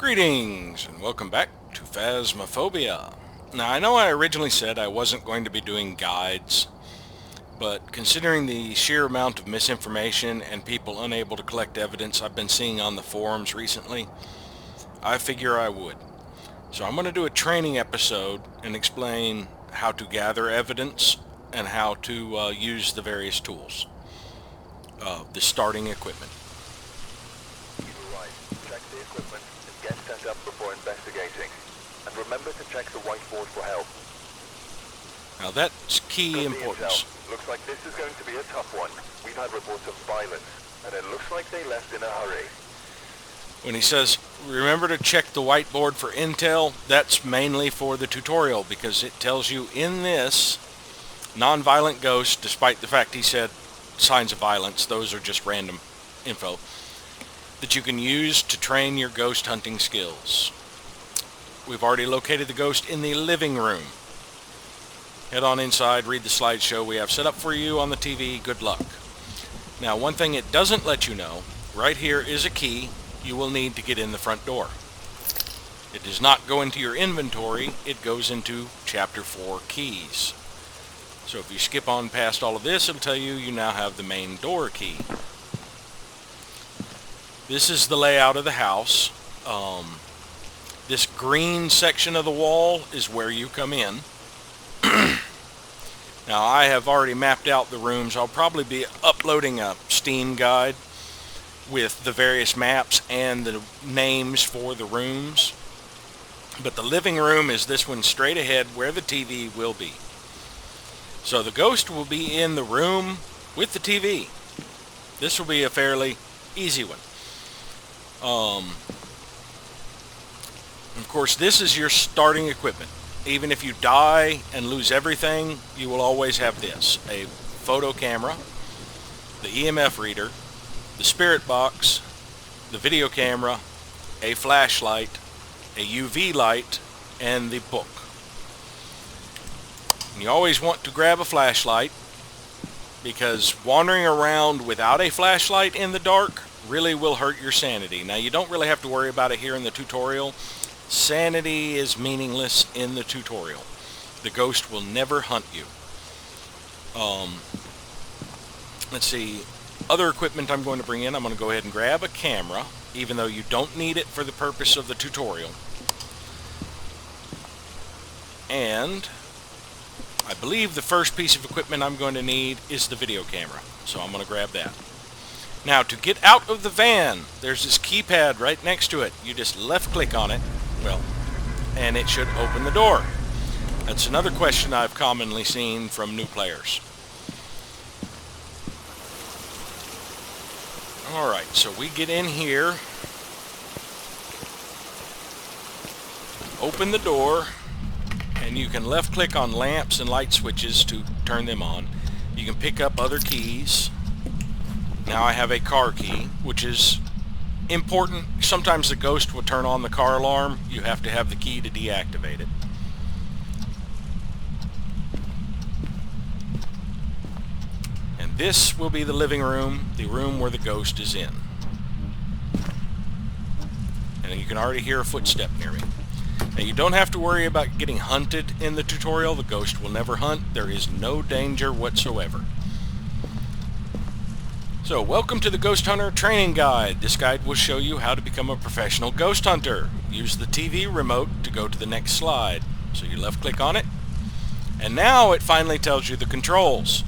Greetings and welcome back to Phasmophobia. Now I know I originally said I wasn't going to be doing guides, but considering the sheer amount of misinformation and people unable to collect evidence I've been seeing on the forums recently, I figure I would. So I'm going to do a training episode and explain how to gather evidence and how to use the various tools, the starting equipment. Check the equipment and get set up before investigating. And remember to check the whiteboard for help. Now that's key importance. Looks like this is going to be a tough one. We've had reports of violence, and it looks like they left in a hurry. When he says, remember to check the whiteboard for intel, that's mainly for the tutorial because it tells you in this non-violent ghost, despite the fact he said signs of violence, those are just random info, that you can use to train your ghost hunting skills. We've already located the ghost in the living room. Head on inside, read the slideshow we have set up for you on the TV. Good luck. Now, one thing it doesn't let you know, right here is a key you will need to get in the front door. It does not go into your inventory, it goes into Chapter 4 keys. So if you skip on past all of this, it'll tell you you now have the main door key. This is the layout of the house. This green section of the wall is where you come in. Now I have already mapped out the rooms. I'll probably be uploading a Steam guide with the various maps and the names for the rooms. But the living room is this one straight ahead where the TV will be. So the ghost will be in the room with the TV. This will be a fairly easy one. Of course, this is your starting equipment. Even if you die and lose everything, you will always have this: a photo camera, the EMF reader, the spirit box, the video camera, a flashlight, a UV light, and the book. And you always want to grab a flashlight because wandering around without a flashlight in the dark really will hurt your sanity. Now, you don't really have to worry about it here in the tutorial. Sanity is meaningless in the tutorial. The ghost will never hunt you. Let's see. Other equipment I'm going to bring in, I'm going to go ahead and grab a camera, even though you don't need it for the purpose of the tutorial. And I believe the first piece of equipment I'm going to need is the video camera. So I'm going to grab that. Now, to get out of the van, there's this keypad right next to it. You just left-click on it, and it should open the door. That's another question I've commonly seen from new players. Alright, so we get in here, open the door, and you can left-click on lamps and light switches to turn them on. You can pick up other keys. Now I have a car key, which is important. Sometimes the ghost will turn on the car alarm. You have to have the key to deactivate it. And this will be the living room, the room where the ghost is in. And you can already hear a footstep near me. Now, you don't have to worry about getting hunted in the tutorial. The ghost will never hunt. There is no danger whatsoever. So, welcome to the Ghost Hunter Training Guide. This guide will show you how to become a professional ghost hunter. Use the TV remote to go to the next slide. So you left-click on it, and now it finally tells you the controls.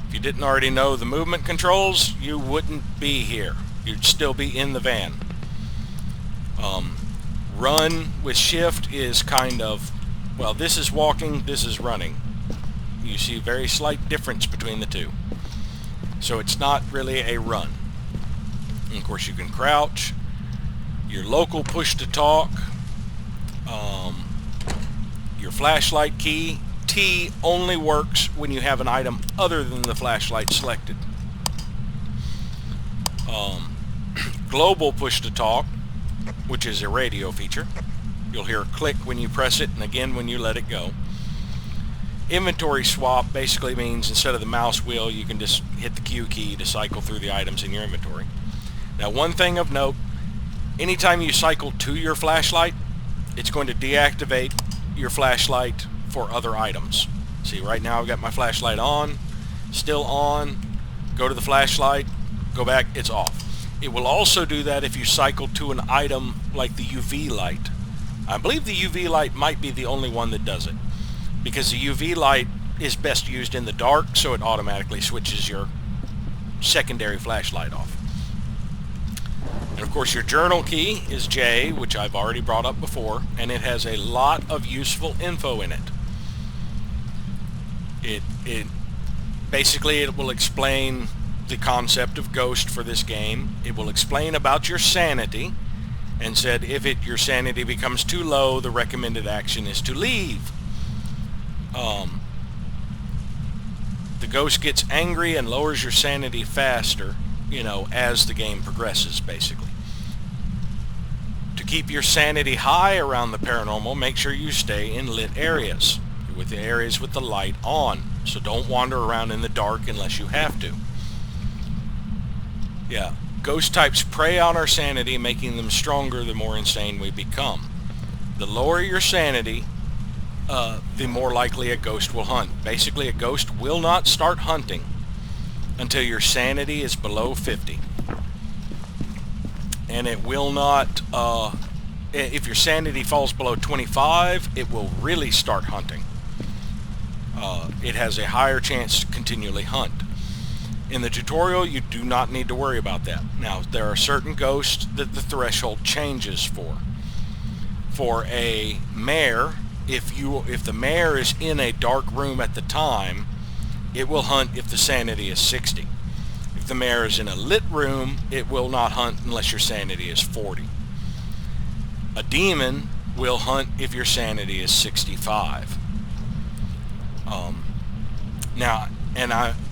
If you didn't already know the movement controls, you wouldn't be here. You'd still be in the van. Run with shift is kind of, well, this is walking, this is running. You see a very slight difference between the two. So it's not really a run. And of course you can crouch. Your local push to talk. Your flashlight key. T only works when you have an item other than the flashlight selected. Global push to talk, which is a radio feature. You'll hear a click when you press it and again when you let it go. Inventory swap basically means instead of the mouse wheel, you can just hit the Q key to cycle through the items in your inventory. Now, one thing of note, anytime you cycle to your flashlight, it's going to deactivate your flashlight for other items. See, right now I've got my flashlight on, still on, go to the flashlight, go back, it's off. It will also do that if you cycle to an item like the UV light. I believe the UV light might be the only one that does it, because the UV light is best used in the dark, so it automatically switches your secondary flashlight off. And of course your journal key is J, which I've already brought up before, and it has a lot of useful info in it. It basically, it will explain the concept of ghost for this game. It will explain about your sanity, and said if your sanity becomes too low, the recommended action is to leave. The ghost gets angry and lowers your sanity faster, as the game progresses, basically. To keep your sanity high around the paranormal, make sure you stay in lit areas, with the areas with the light on. So don't wander around in the dark unless you have to. Yeah, ghost types prey on our sanity, making them stronger the more insane we become. The lower your sanity, the more likely a ghost will hunt. Basically, a ghost will not start hunting until your sanity is below 50. And it will not, if your sanity falls below 25, it will really start hunting. It has a higher chance to continually hunt. In the tutorial, you do not need to worry about that. Now, there are certain ghosts that the threshold changes for. For a mare, if the mare is in a dark room at the time, it will hunt if the sanity is 60. If the mare is in a lit room, it will not hunt unless your sanity is 40. A demon will hunt if your sanity is 65.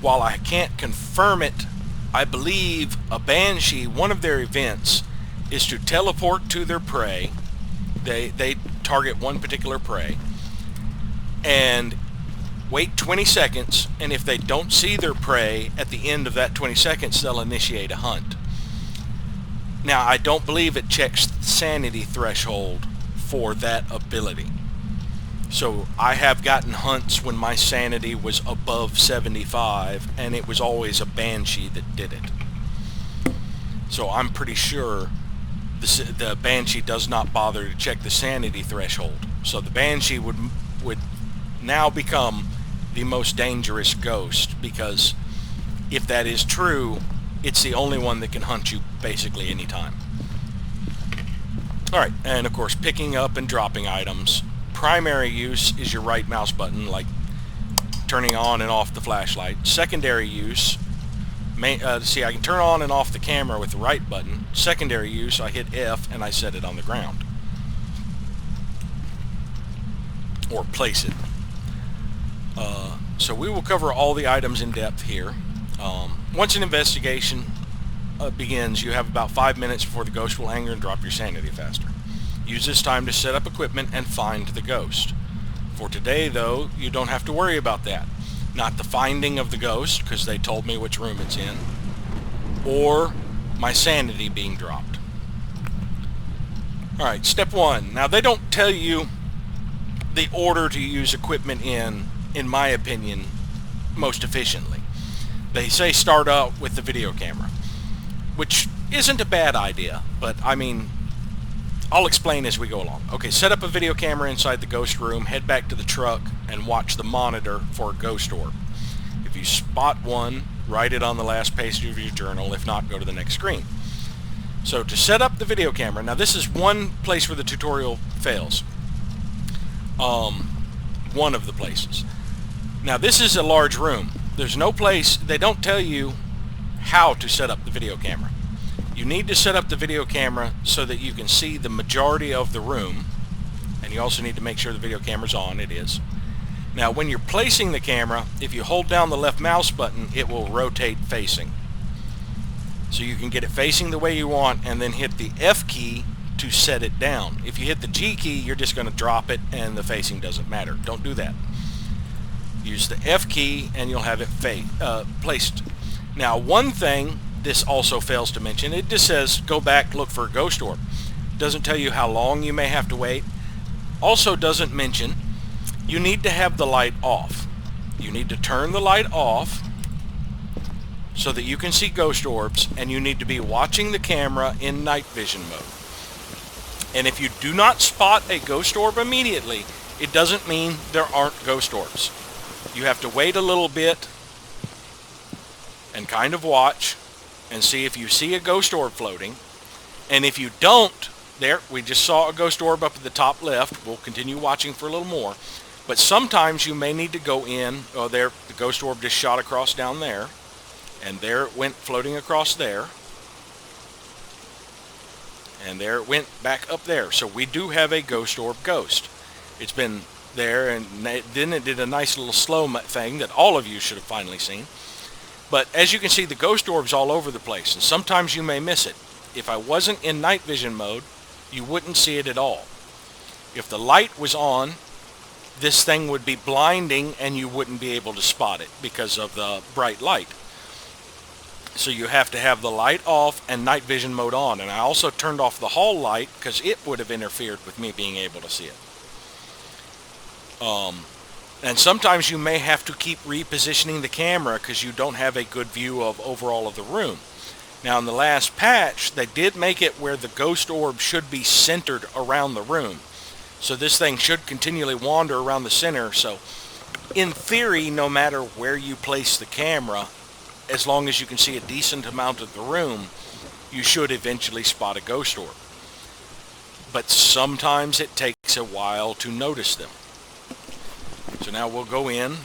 While I can't confirm it, I believe a banshee, one of their events is to teleport to their prey. They target one particular prey and wait 20 seconds, and if they don't see their prey at the end of that 20 seconds, they'll initiate a hunt. Now, I don't believe it checks the sanity threshold for that ability. So I have gotten hunts when my sanity was above 75, and it was always a banshee that did it. So I'm pretty sure the banshee does not bother to check the sanity threshold. So the banshee would now become the most dangerous ghost, because if that is true, it's the only one that can hunt you basically anytime. Alright, and of course picking up and dropping items. Primary use is your right mouse button, like turning on and off the flashlight. Secondary use, see, I can turn on and off the camera with the right button. Secondary use, I hit F and I set it on the ground. Or place it. So we will cover all the items in depth here. Once an investigation begins, you have about 5 minutes before the ghost will anger and drop your sanity faster. Use this time to set up equipment and find the ghost. For today, though, you don't have to worry about that. Not the finding of the ghost, because they told me which room it's in, or my sanity being dropped. Alright, step 1. Now, they don't tell you the order to use equipment in my opinion, most efficiently. They say start out with the video camera, which isn't a bad idea, but I mean, I'll explain as we go along. Okay, set up a video camera inside the ghost room, head back to the truck, and watch the monitor for a ghost orb. If you spot one, write it on the last page of your journal. If not, go to the next screen. So to set up the video camera, now this is one place where the tutorial fails. One of the places. Now this is a large room. There's no place, they don't tell you how to set up the video camera. You need to set up the video camera so that you can see the majority of the room, and you also need to make sure the video camera's on. It is. Now when you're placing the camera, if you hold down the left mouse button, it will rotate facing. So you can get it facing the way you want, and then hit the F key to set it down. If you hit the G key, you're just going to drop it and the facing doesn't matter. Don't do that. Use the F key and you'll have it placed. Now one thing this also fails to mention, it just says go back, look for a ghost orb. doesn't tell you how long you may have to wait. Also doesn't mention you need to have the light off. You need to turn the light off so that you can see ghost orbs, and you need to be watching the camera in night vision mode. And if you do not spot a ghost orb immediately, it doesn't mean there aren't ghost orbs. You have to wait a little bit and kind of watch and see if you see a ghost orb floating. And if you don't, there, we just saw a ghost orb up at the top left. We'll continue watching for a little more. But sometimes you may need to go in. Oh, there, the ghost orb just shot across down there. And there it went floating across there. And there it went back up there. So we do have a ghost orb ghost. It's been there, and then it did a nice little slow thing that all of you should have finally seen. But as you can see, the ghost orb's all over the place, and sometimes you may miss it. If I wasn't in night vision mode, you wouldn't see it at all. If the light was on, this thing would be blinding and you wouldn't be able to spot it because of the bright light. So you have to have the light off and night vision mode on. And I also turned off the hall light because it would have interfered with me being able to see it. And sometimes you may have to keep repositioning the camera because you don't have a good view of overall of the room. Now in the last patch, they did make it where the ghost orb should be centered around the room. So this thing should continually wander around the center. So in theory, no matter where you place the camera, as long as you can see a decent amount of the room, you should eventually spot a ghost orb. But sometimes it takes a while to notice them. So now we'll go in,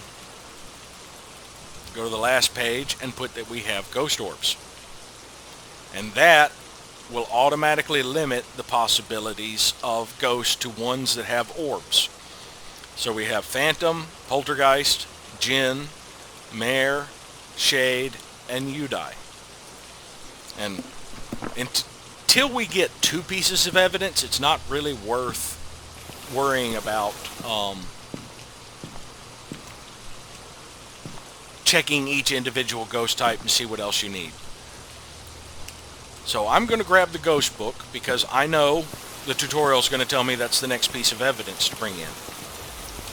go to the last page, and put that we have ghost orbs. And that will automatically limit the possibilities of ghosts to ones that have orbs. So we have Phantom, Poltergeist, Jinn, Mare, Shade, and Udai. And until we get 2 pieces of evidence, it's not really worth worrying about checking each individual ghost type and see what else you need. So I'm going to grab the ghost book because I know the tutorial is going to tell me that's the next piece of evidence to bring in,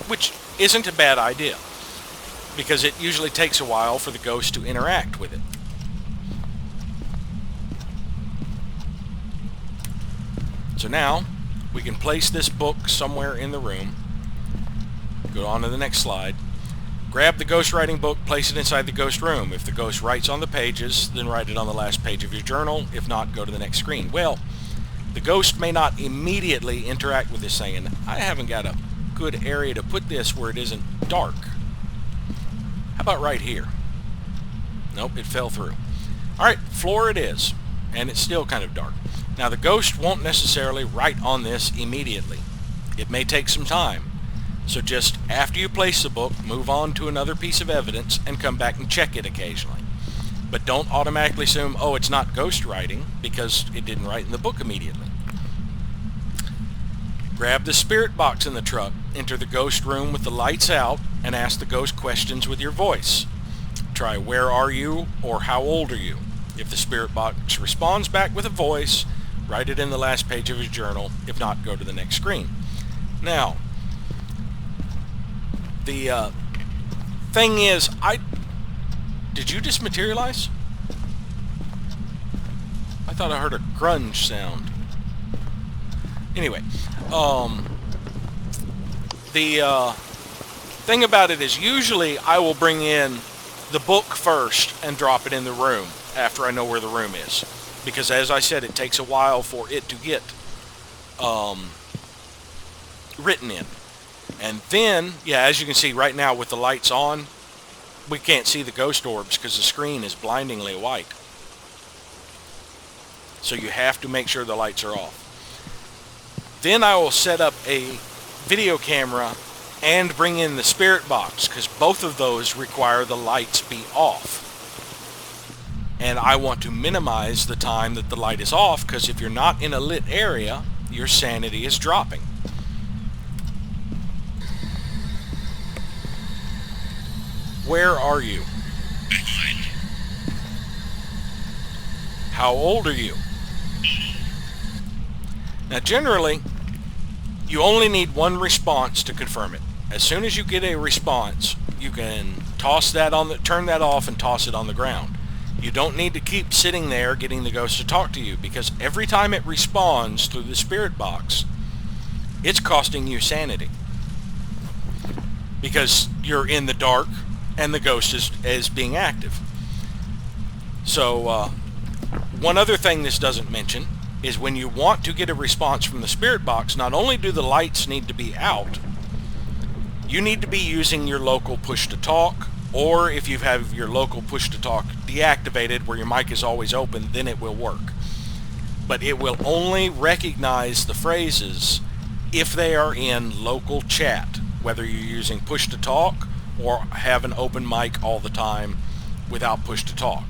which isn't a bad idea because it usually takes a while for the ghost to interact with it. So now we can place this book somewhere in the room. Go on to the next slide. Grab the ghost writing book, place it inside the ghost room. If the ghost writes on the pages, then write it on the last page of your journal. If not, go to the next screen. Well, the ghost may not immediately interact with this thing, and I haven't got a good area to put this where it isn't dark. How about right here? Nope, it fell through. Alright, floor it is, and it's still kind of dark. Now the ghost won't necessarily write on this immediately. It may take some time. So just after you place the book, move on to another piece of evidence and come back and check it occasionally. But don't automatically assume, oh, it's not ghost writing because it didn't write in the book immediately. Grab the spirit box in the truck, enter the ghost room with the lights out, and ask the ghost questions with your voice. Try where are you or how old are you. If the spirit box responds back with a voice, write it in the last page of your journal. If not, go to the next screen. Now, the thing is, did you just materialize? I thought I heard a grunge sound. Anyway, the thing about it is usually I will bring in the book first and drop it in the room after I know where the room is. Because as I said, it takes a while for it to get written in. And then, yeah, as you can see right now with the lights on, we can't see the ghost orbs because the screen is blindingly white. So you have to make sure the lights are off. Then I will set up a video camera and bring in the spirit box because both of those require the lights be off. And I want to minimize the time that the light is off because if you're not in a lit area, your sanity is dropping. Where are you? How old are you? Now generally, you only need one response to confirm it. As soon as you get a response, you can turn that off and toss it on the ground. You don't need to keep sitting there getting the ghost to talk to you, because every time it responds through the spirit box, it's costing you sanity. Because you're in the dark and the ghost is being active. So, one other thing this doesn't mention is when you want to get a response from the spirit box, not only do the lights need to be out, you need to be using your local push-to-talk, or if you have your local push-to-talk deactivated where your mic is always open, then it will work. But it will only recognize the phrases if they are in local chat, whether you're using push-to-talk or have an open mic all the time without push-to-talk.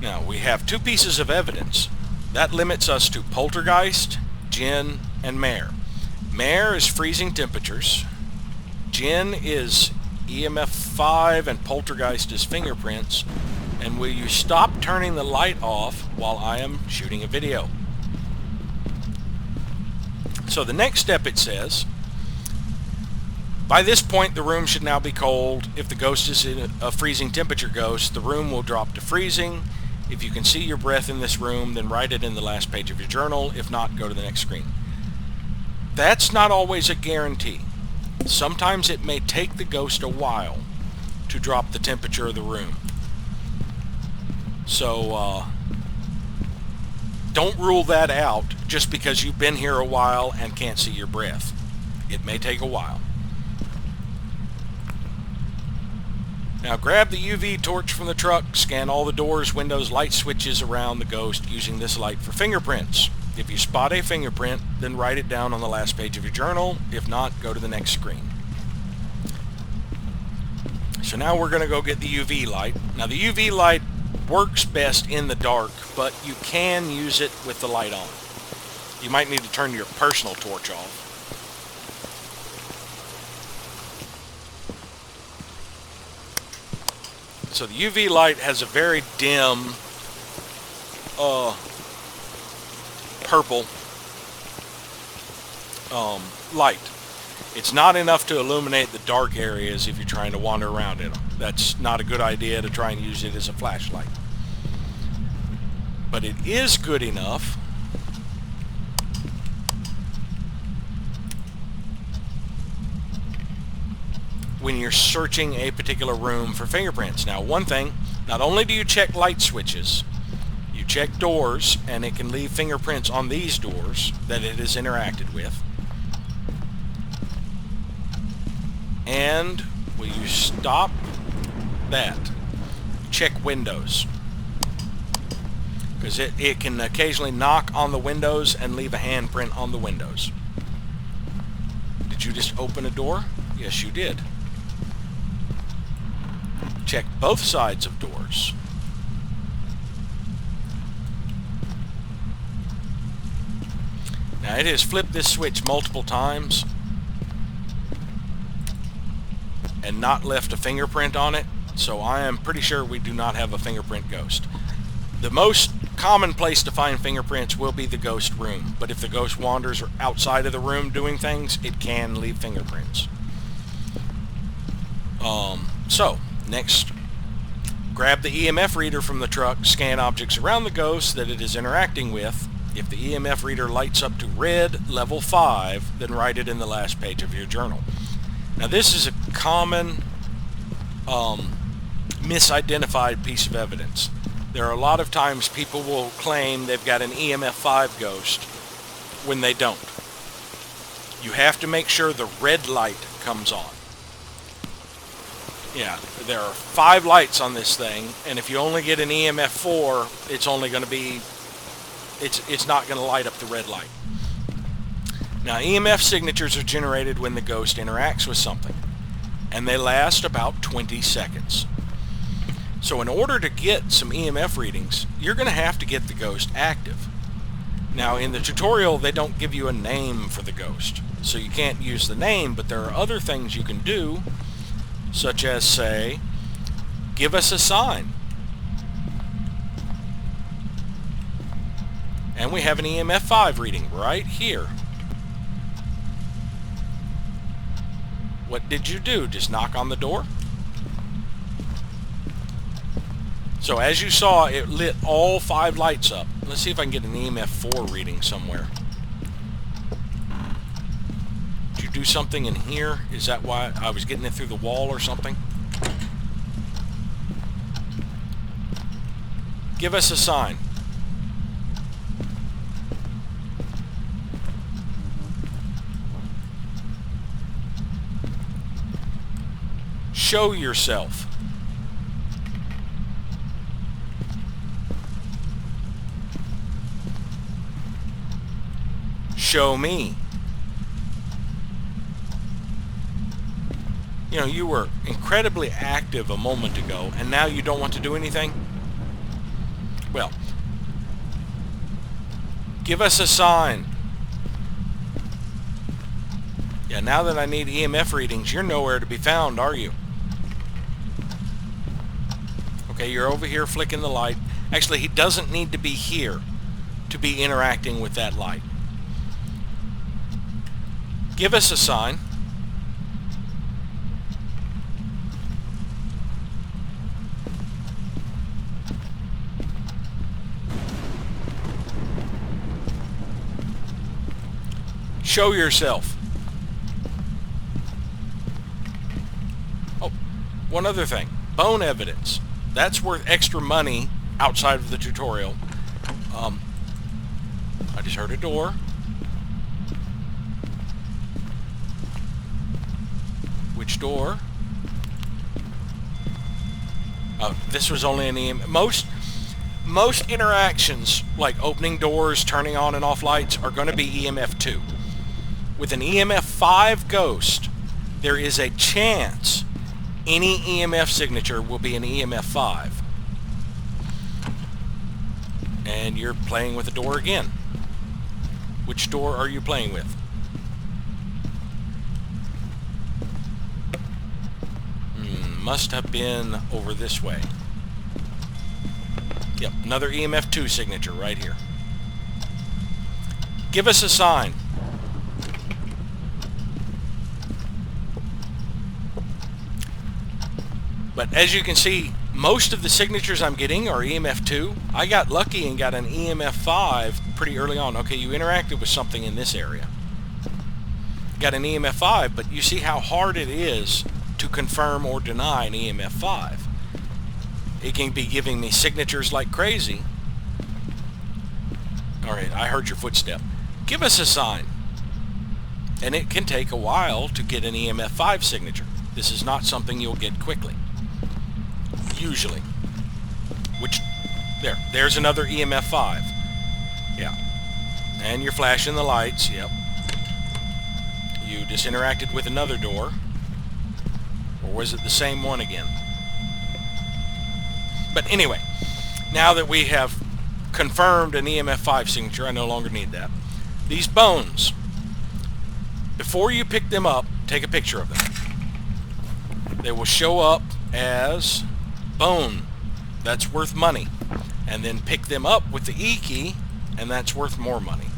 Now, we have two pieces of evidence. That limits us to poltergeist, jinn, and mare. Mare is freezing temperatures. Jinn is EMF 5, and poltergeist is fingerprints. And will you stop turning the light off while I am shooting a video? So the next step, it says, by this point the room should now be cold. If the ghost is in a freezing temperature ghost, the room will drop to freezing. If you can see your breath in this room, then write it in the last page of your journal. If not, go to the next screen. That's not always a guarantee. Sometimes it may take the ghost a while to drop the temperature of the room. So, don't rule that out just because you've been here a while and can't see your breath. It may take a while. Now grab the UV torch from the truck, scan all the doors, windows, light switches around the ghost using this light for fingerprints. If you spot a fingerprint, then write it down on the last page of your journal. If not, go to the next screen. So now we're going to go get the UV light. Now the UV light works best in the dark, but you can use it with the light on. You might need to turn your personal torch off. So the UV light has a very dim purple light. It's not enough to illuminate the dark areas if you're trying to wander around in them. That's not a good idea to try and use it as a flashlight. But it is good enough when you're searching a particular room for fingerprints. Now, one thing, not only do you check light switches, you check doors, and it can leave fingerprints on these doors that it has interacted with. And will you stop that? Check windows. Because it can occasionally knock on the windows and leave a handprint on the windows. Did you just open a door? Yes, you did. Check both sides of doors. Now it has flipped this switch multiple times and not left a fingerprint on it, so I am pretty sure we do not have a fingerprint ghost. The most common place to find fingerprints will be the ghost room, but if the ghost wanders outside of the room doing things, it can leave fingerprints. So, next, grab the EMF reader from the truck, scan objects around the ghost that it is interacting with. If the EMF reader lights up to red, level 5, then write it in the last page of your journal. Now this is a common misidentified piece of evidence. There are a lot of times people will claim they've got an EMF 5 ghost when they don't. You have to make sure the red light comes on. Yeah, there are 5 lights on this thing, and if you only get an EMF 4, it's only going to be, it's not going to light up the red light. Now, EMF signatures are generated when the ghost interacts with something, and they last about 20 seconds. So in order to get some EMF readings, you're going to have to get the ghost active. Now, in the tutorial, they don't give you a name for the ghost, so you can't use the name, but there are other things you can do, such as, say, give us a sign. And we have an EMF 5 reading right here. What did you do? Just knock on the door? So as you saw, it lit all 5 lights up. Let's see if I can get an EMF 4 reading somewhere. Did you do something in here? Is that why I was getting it through the wall or something? Give us a sign. Show yourself. Show me. You know, you were incredibly active a moment ago, and now you don't want to do anything? Well, give us a sign. Yeah, now that I need EMF readings, you're nowhere to be found, are you? Okay, you're over here flicking the light. Actually, he doesn't need to be here to be interacting with that light. Give us a sign. Show yourself. Oh, one other thing. Bone evidence. That's worth extra money outside of the tutorial. I just heard a door. Which door? Oh, this was only an EM. Most interactions, like opening doors, turning on and off lights, are going to be EMF 2. With an EMF 5 ghost, there is a chance any EMF signature will be an EMF 5. And you're playing with the door again. Which door are you playing with? Must have been over this way. Yep, another EMF 2 signature right here. Give us a sign. But as you can see, most of the signatures I'm getting are EMF 2. I got lucky and got an EMF 5 pretty early on. Okay, you interacted with something in this area. Got an EMF 5, but you see how hard it is to confirm or deny an EMF 5. It can be giving me signatures like crazy. Alright, I heard your footstep. Give us a sign. And it can take a while to get an EMF 5 signature. This is not something you'll get quickly. Usually. There's another EMF 5. Yeah. And you're flashing the lights, yep. You just interacted with another door. Or was it the same one again? But anyway, now that we have confirmed an EMF 5 signature, I no longer need that. These bones, before you pick them up, take a picture of them. They will show up as bone. That's worth money. And then pick them up with the E key, and that's worth more money.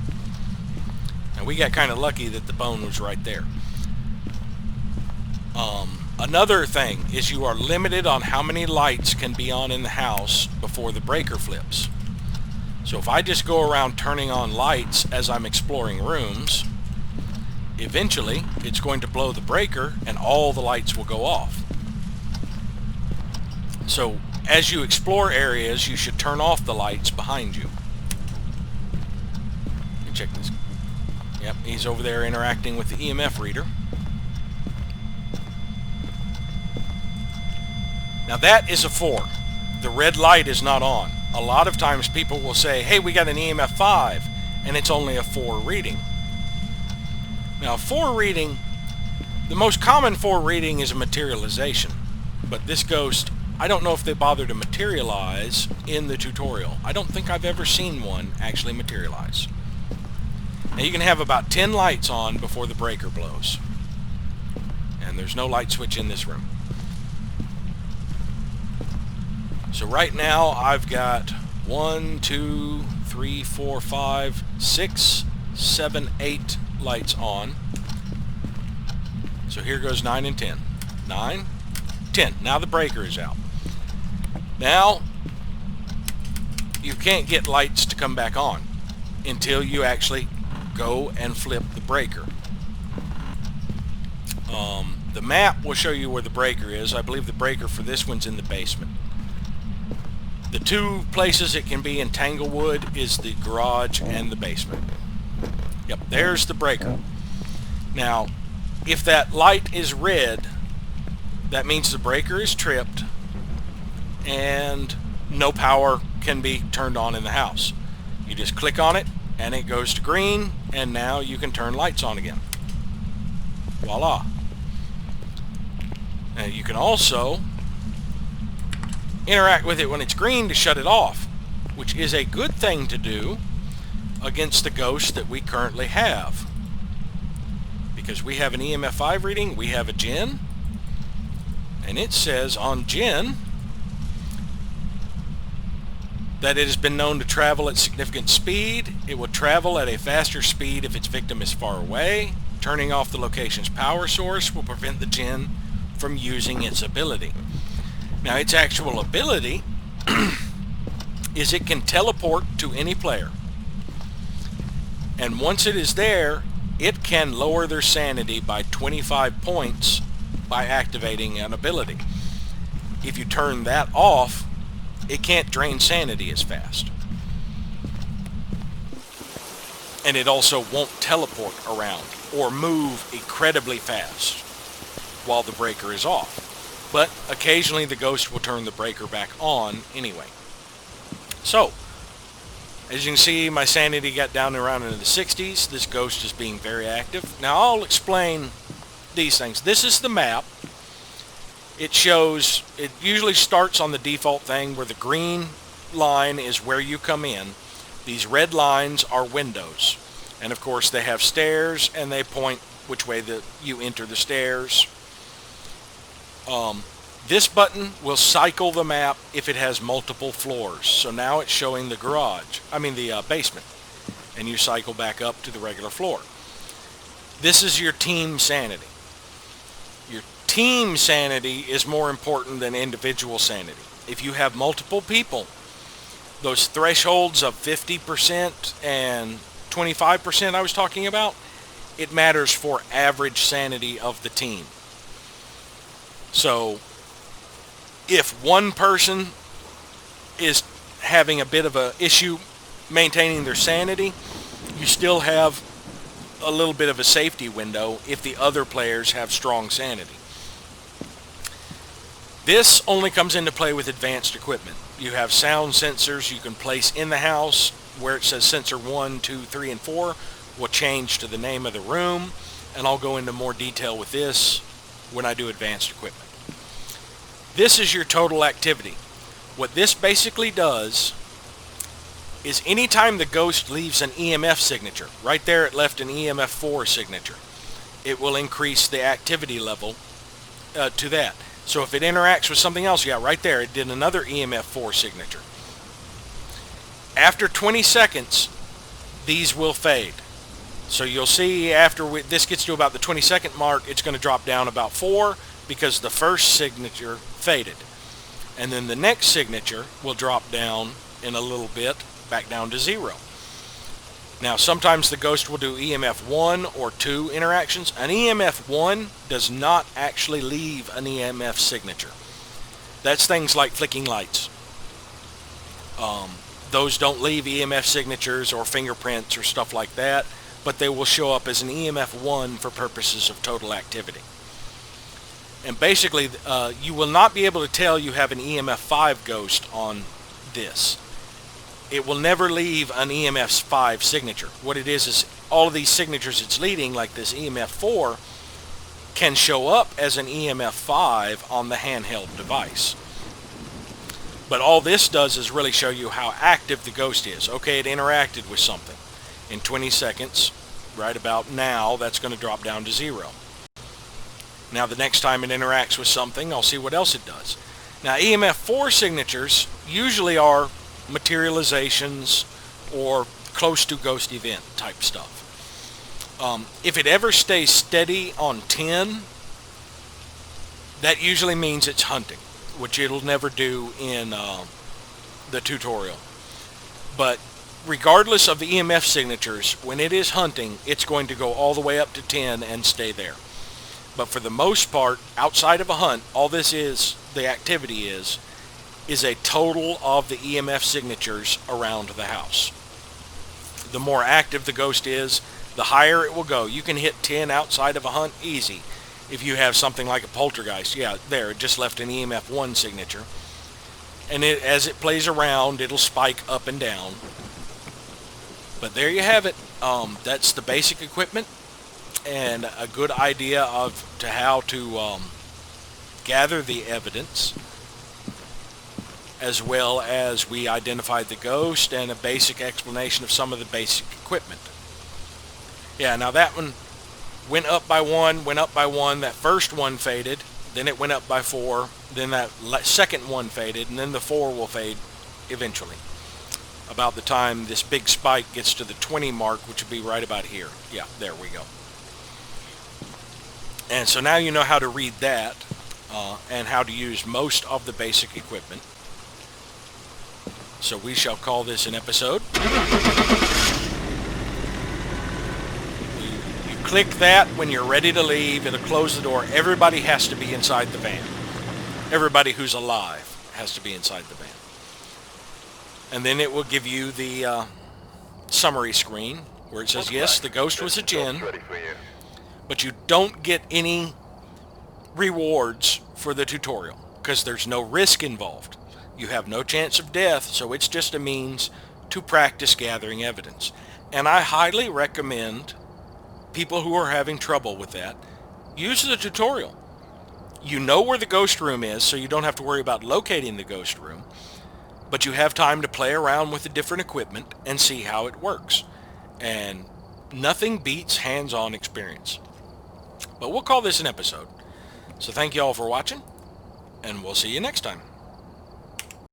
And we got kind of lucky that the bone was right there. Another thing is you are limited on how many lights can be on in the house before the breaker flips. So if I just go around turning on lights as I'm exploring rooms, eventually it's going to blow the breaker and all the lights will go off. So as you explore areas, you should turn off the lights behind you. Let me check this. Yep, he's over there interacting with the EMF reader. Now that is a 4. The red light is not on. A lot of times people will say, hey, we got an EMF 5, and it's only a 4 reading. Now a 4 reading, the most common 4 reading is a materialization. But this ghost, I don't know if they bother to materialize in the tutorial. I don't think I've ever seen one actually materialize. Now you can have about 10 lights on before the breaker blows. And there's no light switch in this room. So right now I've got 1, 2, 3, 3, 4, 5, 6, 7, 8 lights on. So here goes 9 and 10. 9, 10. Now the breaker is out. Now you can't get lights to come back on until you actually go and flip the breaker. The map will show you where the breaker is. I believe the breaker for this one's in the basement. The two places it can be in Tanglewood is the garage and the basement. Yep, there's the breaker. Now, if that light is red, that means the breaker is tripped and no power can be turned on in the house. You just click on it and it goes to green, and now you can turn lights on again. Voila. Now you can also interact with it when it's green to shut it off, which is a good thing to do against the ghost that we currently have. Because we have an EMF 5 reading, we have a Gen, and it says on Gen that it has been known to travel at significant speed. It will travel at a faster speed if its victim is far away. Turning off the location's power source will prevent the Gen from using its ability. Now, its actual ability is it can teleport to any player. And once it is there, it can lower their sanity by 25 points by activating an ability. If you turn that off, it can't drain sanity as fast. And it also won't teleport around or move incredibly fast while the breaker is off. But occasionally the ghost will turn the breaker back on anyway. So, as you can see, my sanity got down around into the 60s. This ghost is being very active. Now I'll explain these things. This is the map. It shows, it usually starts on the default thing where the green line is where you come in. These red lines are windows. And of course they have stairs and they point which way you enter the stairs. This button will cycle the map if it has multiple floors. So now it's showing the basement. And you cycle back up to the regular floor. This is your team sanity. Your team sanity is more important than individual sanity. If you have multiple people, those thresholds of 50% and 25% I was talking about, it matters for average sanity of the team. So if one person is having a bit of an issue maintaining their sanity, you still have a little bit of a safety window if the other players have strong sanity. This only comes into play with advanced equipment. You have sound sensors you can place in the house where it says sensor 1, 2, 3, and 4 will change to the name of the room, and I'll go into more detail with this when I do advanced equipment. This is your total activity. What this basically does is anytime the ghost leaves an EMF signature, right there it left an EMF 4 signature, it will increase the activity level to that. So if it interacts with something else, yeah, right there, it did another EMF 4 signature. After 20 seconds, these will fade. So you'll see after this gets to about the 20-second mark, it's going to drop down about 4 because the first signature faded. And then the next signature will drop down in a little bit, back down to 0. Now, sometimes the ghost will do EMF 1 or 2 interactions. An EMF 1 does not actually leave an EMF signature. That's things like flicking lights. Those don't leave EMF signatures or fingerprints or stuff like that, but they will show up as an EMF 1 for purposes of total activity. And basically, you will not be able to tell you have an EMF 5 ghost on this. It will never leave an EMF 5 signature. What it is all of these signatures it's leading, like this EMF 4, can show up as an EMF 5 on the handheld device. But all this does is really show you how active the ghost is. Okay, it interacted with something. In 20 seconds, right about now, that's going to drop down to 0. Now the next time it interacts with something, I'll see what else it does. Now EMF 4 signatures usually are materializations or close to ghost event type stuff. If it ever stays steady on 10, that usually means it's hunting, which it'll never do in the tutorial. But regardless of the EMF signatures, when it is hunting, it's going to go all the way up to 10 and stay there. But for the most part, outside of a hunt, all this is, the activity is a total of the EMF signatures around the house. The more active the ghost is, the higher it will go. You can hit 10 outside of a hunt easy. If you have something like a poltergeist, yeah, there, it just left an EMF 1 signature. And as it plays around, it'll spike up and down. But there you have it. That's the basic equipment and a good idea of how to gather the evidence, as well as we identified the ghost and a basic explanation of some of the basic equipment. Yeah, now that one went up by one, that first one faded, then it went up by 4, then that second one faded, and then the 4 will fade eventually. About the time this big spike gets to the 20 mark, which would be right about here. Yeah, there we go. And so now you know how to read that, and how to use most of the basic equipment. So we shall call this an episode. You click that when you're ready to leave. It'll close the door. Everybody has to be inside the van. Everybody who's alive has to be inside the van. And then it will give you the summary screen where it says, yes, the ghost was a djinn, but you don't get any rewards for the tutorial because there's no risk involved. You have no chance of death, so it's just a means to practice gathering evidence. And I highly recommend people who are having trouble with that use the tutorial. You know where the ghost room is, so you don't have to worry about locating the ghost room, but you have time to play around with the different equipment and see how it works. And nothing beats hands-on experience. But we'll call this an episode. So thank you all for watching, and we'll see you next time.